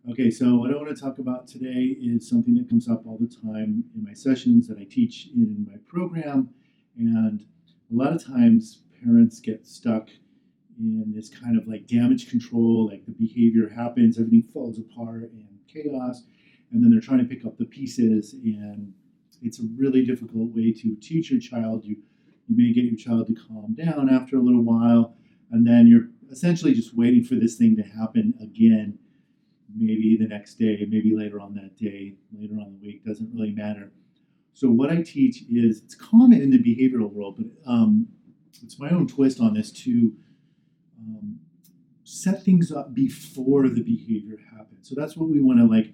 Okay, so what I want to talk about today is something that comes up all the time in my sessions that I teach in my program. And a lot of times parents get stuck in this kind of like damage control, like the behavior happens, everything falls apart and chaos. And then they're trying to pick up the pieces. And it's a really difficult way to teach your child. You may get your child to calm down after a little while, and then you're essentially just waiting for this thing to happen again, maybe the next day, maybe later on that day, later on the week, doesn't really matter. So what I teach is, it's common in the behavioral world, but it's my own twist on this to um, set things up before the behavior happens. So that's what we want to like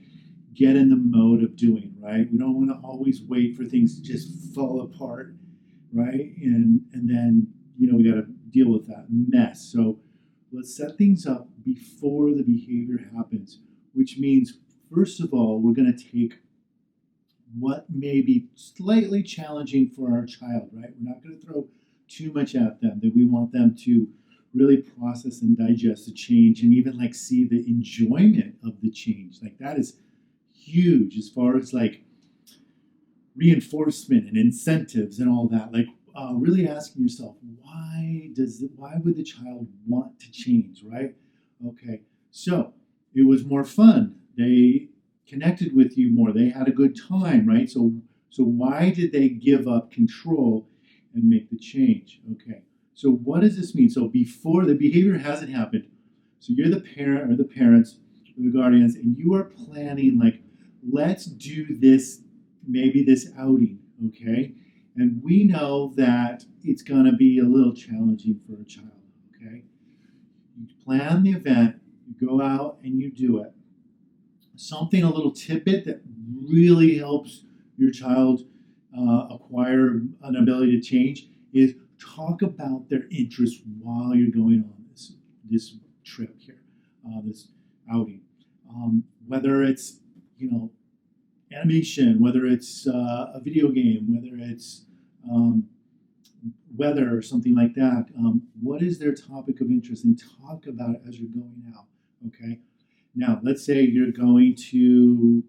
get in the mode of doing, right? We don't want to always wait for things to just fall apart, right? And then we got to deal with that mess. So let's set things up before the behavior happens, which means, first of all, we're going to take what may be slightly challenging for our child, right? We're not going to throw too much at them, that we want them to really process and digest the change and even like see the enjoyment of the change. Like that is huge as far as like reinforcement and incentives and all that. Like really asking yourself, why would the child want to change, right? Okay, so it was more fun. They connected with you more. They had a good time, right? So why did they give up control and make the change? Okay, so what does this mean? So before the behavior hasn't happened, so you're the parent or the parents or the guardians, and you are planning like, let's do this, maybe this outing, okay? And we know that it's going to be a little challenging for a child, okay? You plan the event, you go out and you do it. Something, a little tidbit that really helps your child acquire an ability to change is talk about their interests while you're going on this trip here, this outing. Whether it's, animation, whether it's a video game, whether it's weather or something like that. What is their topic of interest, and talk about it as you're going out. Okay. Now, let's say you're going to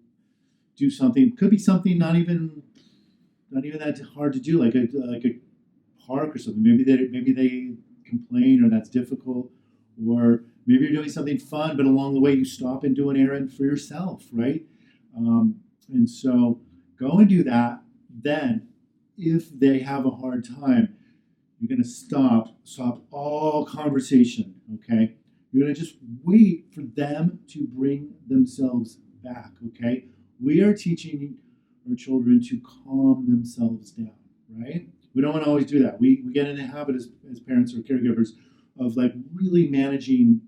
do something. Could be something not even that hard to do, like a park or something. Maybe they complain or that's difficult, or maybe you're doing something fun, but along the way you stop and do an errand for yourself, right? And so go and do that. Then, if they have a hard time, you're going to stop all conversation, okay? You're going to just wait for them to bring themselves back, okay? We are teaching our children to calm themselves down, right? We don't want to always do that. We get in the habit as parents or caregivers of like really managing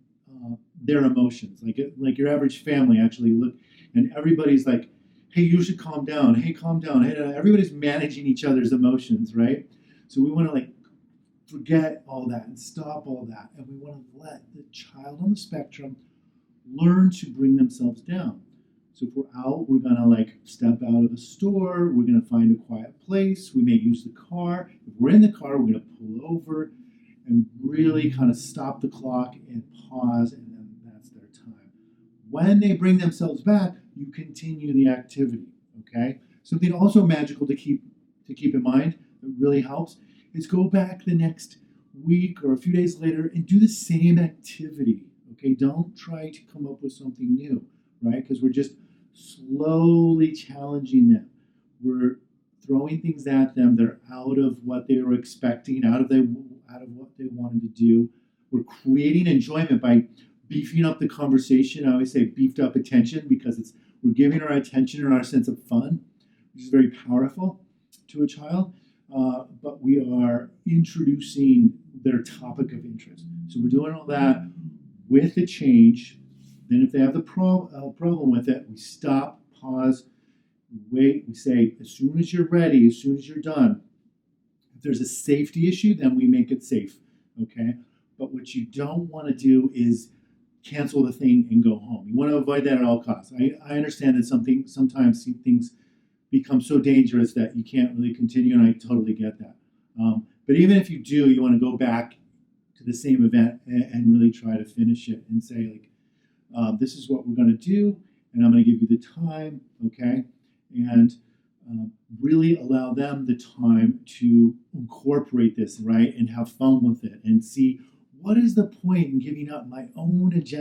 their emotions. Like your average family actually look, and everybody's like, hey, you should calm down. Hey, calm down. Hey, everybody's managing each other's emotions, right? So we want to like forget all that and stop all that. And we want to let the child on the spectrum learn to bring themselves down. So if we're out, we're going to like step out of the store. We're going to find a quiet place. We may use the car. If we're in the car, we're going to pull over and really kind of stop the clock and pause, and then that's their time. When they bring themselves back, you continue the activity, okay? Something also magical to keep in mind that really helps is go back the next week or a few days later and do the same activity, okay? Don't try to come up with something new, right? Because we're just slowly challenging them. We're throwing things at them. They're out of what they were expecting, out of what they wanted to do. We're creating enjoyment by beefing up the conversation. I always say beefed up attention, because we're giving our attention and our sense of fun, which is very powerful to a child. But we are introducing their topic of interest. So we're doing all that with the change. Then if they have the problem with it, we stop, pause, wait. We say, as soon as you're ready, as soon as you're done. If there's a safety issue, then we make it safe, okay? But what you don't want to do is cancel the thing and go home. You want to avoid that at all costs. I understand that sometimes things become so dangerous that you can't really continue, and I totally get that. But even if you do, you want to go back to the same event and really try to finish it and say, like, this is what we're going to do, and I'm going to give you the time, okay? And really allow them the time to incorporate this, right, and have fun with it and see what is the point in giving up my own agenda